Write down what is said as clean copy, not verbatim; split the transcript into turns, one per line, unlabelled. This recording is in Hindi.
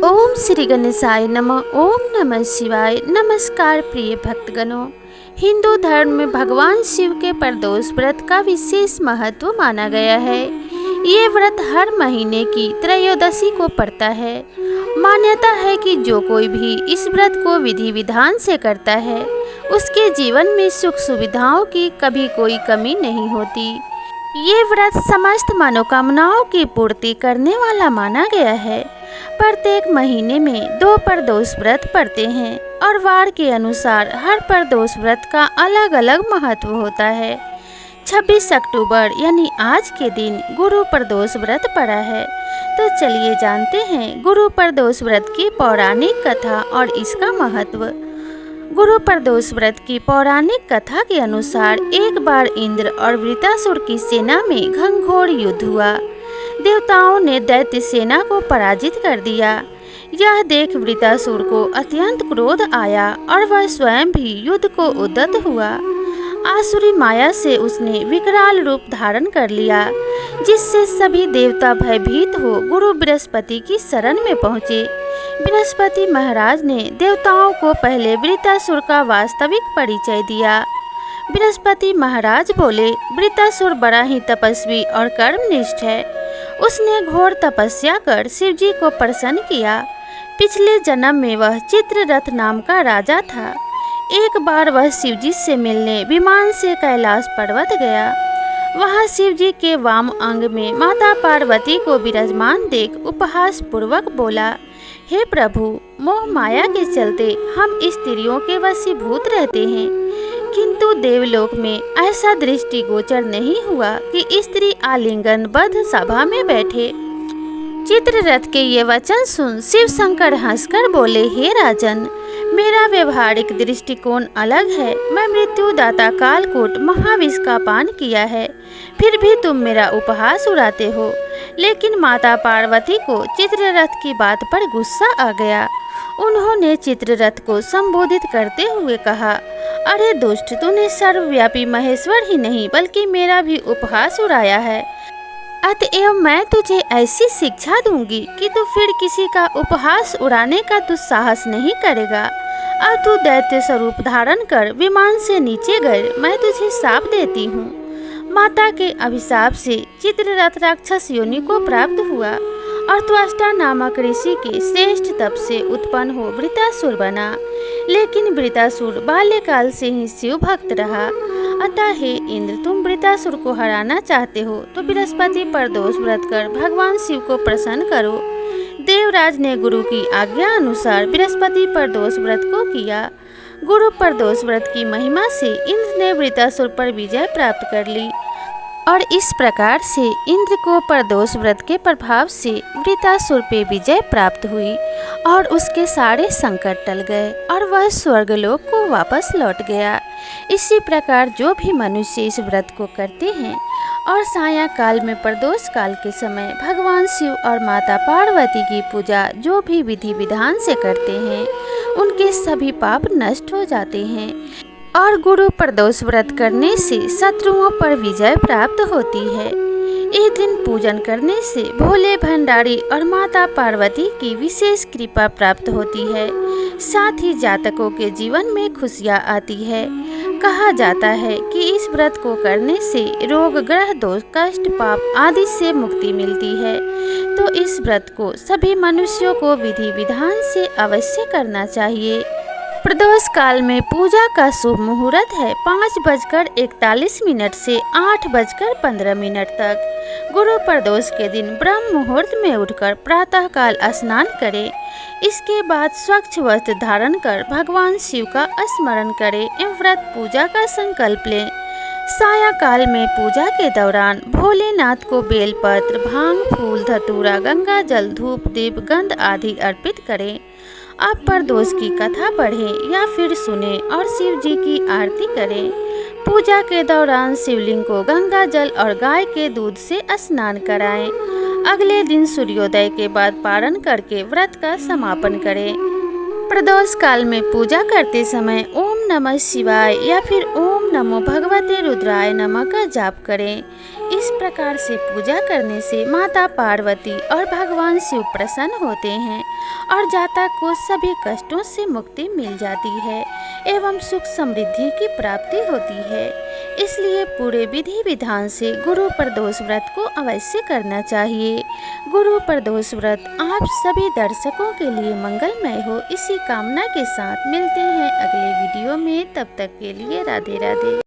ओम श्री गणेशाय नमः। ओम नमः शिवाय। नमस्कार प्रिय भक्तगणों, हिंदू धर्म में भगवान शिव के प्रदोष व्रत का विशेष महत्व माना गया है। ये व्रत हर महीने की त्रयोदशी को पड़ता है। मान्यता है कि जो कोई भी इस व्रत को विधि विधान से करता है, उसके जीवन में सुख सुविधाओं की कभी कोई कमी नहीं होती। ये व्रत समस्त मनोकामनाओं की पूर्ति करने वाला माना गया है। प्रत्येक महीने में 2 प्रदोष व्रत पड़ते हैं और वार के अनुसार हर प्रदोष व्रत का अलग अलग महत्व होता है। 26 अक्टूबर यानी आज के दिन गुरु प्रदोष व्रत पड़ा है। तो चलिए जानते हैं गुरु प्रदोष व्रत की पौराणिक कथा और इसका महत्व। गुरु प्रदोष व्रत की पौराणिक कथा के अनुसार एक बार इंद्र और वृत्रासुर की सेना में घनघोर युद्ध हुआ। देवताओं ने दैत्य सेना को पराजित कर दिया। यह देख वृत्रासुर को अत्यंत क्रोध आया और वह स्वयं भी युद्ध को उद्यत हुआ। आसुरी माया से उसने विकराल रूप धारण कर लिया, जिससे सभी देवता भयभीत हो गुरु बृहस्पति की शरण में पहुँचे। बृहस्पति महाराज ने देवताओं को पहले वृत्रासुर का वास्तविक परिचय दिया। बृहस्पति महाराज बोले, वृत्रासुर बड़ा ही तपस्वी और कर्मनिष्ठ है। उसने घोर तपस्या कर शिवजी को प्रसन्न किया। पिछले जन्म में वह चित्ररथ नाम का राजा था। एक बार वह शिवजी से मिलने विमान से कैलाश पर्वत गया। वहां शिवजी के वाम अंग में माता पार्वती को विराजमान देख उपहास पूर्वक बोला, हे प्रभु, मोह माया के चलते हम स्त्रियों के वशीभूत रहते हैं, किंतु देवलोक में ऐसा दृष्टिगोचर नहीं हुआ कि स्त्री आलिंगनबद्ध सभा में बैठे। चित्ररथ के ये वचन सुन शिव शंकर हंसकर बोले, हे राजन, मेरा व्यवहारिक दृष्टिकोण अलग है। मैं मृत्युदाता कालकूट महाविष का पान किया है, फिर भी तुम मेरा उपहास उड़ाते हो। लेकिन माता पार्वती को चित्ररथ की बात पर गुस्सा आ गया। उन्होंने चित्ररथ को संबोधित करते हुए कहा, अरे दुष्ट, तूने सर्वव्यापी महेश्वर ही नहीं बल्कि मेरा भी उपहास उड़ाया है। अतएव मैं तुझे ऐसी शिक्षा दूंगी कि तू फिर किसी का उपहास उड़ाने का दुस्साहस नहीं करेगा। अब तू दैत्य स्वरूप धारण कर विमान से नीचे गिर, मैं तुझे शाप देती हूँ। माता के अभिशाप से चित्ररथ राक्षस योनि को प्राप्त हुआ और त्वष्टा नामक ऋषि के श्रेष्ठ तप से उत्पन्न हो वृत्रासुर बना। लेकिन वृत्रासुर बाल्यकाल से ही शिव भक्त रहा। अतः हे इंद्र, तुम वृत्रासुर को हराना चाहते हो तो बृहस्पति प्रदोष व्रत कर भगवान शिव को प्रसन्न करो। देवराज ने गुरु की आज्ञा अनुसार बृहस्पति प्रदोष व्रत को किया। गुरु प्रदोष व्रत की महिमा से इंद्र ने वृत्रासुर पर विजय प्राप्त कर ली और इस प्रकार से इंद्र को प्रदोष व्रत के प्रभाव से वृत्रासुर पे विजय प्राप्त हुई और उसके सारे संकट टल गए और वह स्वर्गलोक को वापस लौट गया। इसी प्रकार जो भी मनुष्य इस व्रत को करते हैं और साया काल में प्रदोष काल के समय भगवान शिव और माता पार्वती की पूजा जो भी विधि विधान से करते हैं, उनके सभी पाप नष्ट हो जाते हैं और गुरु प्रदोष व्रत करने से शत्रुओं पर विजय प्राप्त होती है। इस दिन पूजन करने से भोले भंडारी और माता पार्वती की विशेष कृपा प्राप्त होती है। साथ ही जातकों के जीवन में खुशियाँ आती है। कहा जाता है कि इस व्रत को करने से रोग, ग्रह दोष, कष्ट, पाप आदि से मुक्ति मिलती है। तो इस व्रत को सभी मनुष्यों को विधि विधान से अवश्य करना चाहिए। प्रदोष काल में पूजा का शुभ मुहूर्त है 5:41 से 8:15 तक। गुरु प्रदोष के दिन ब्रह्म मुहूर्त में उठकर प्रातः काल स्नान करें। इसके बाद स्वच्छ वस्त्र धारण कर भगवान शिव का स्मरण करें एवं व्रत पूजा का संकल्प लें। साया काल में पूजा के दौरान भोलेनाथ को बेलपत्र, भांग, फूल, धतूरा, गंगा जल, धूप, दीप, गंध आदि अर्पित करें। आप प्रदोष की कथा पढ़ें या फिर सुनें और शिव जी की आरती करें। पूजा के दौरान शिवलिंग को गंगा जल और गाय के दूध से स्नान कराएं। अगले दिन सूर्योदय के बाद पारण करके व्रत का समापन करें। प्रदोष काल में पूजा करते समय ओम नमः शिवाय या फिर ओम नमो भगवते रुद्राय नमः का जाप करें। इस प्रकार से पूजा करने से माता पार्वती और भगवान शिव प्रसन्न होते हैं और जातक को सभी कष्टों से मुक्ति मिल जाती है एवं सुख समृद्धि की प्राप्ति होती है। इसलिए पूरे विधि विधान से गुरु प्रदोष व्रत को अवश्य करना चाहिए। गुरु प्रदोष व्रत आप सभी दर्शकों के लिए मंगलमय हो, इसी कामना के साथ मिलते हैं अगले वीडियो में। तब तक के लिए राधे राधे।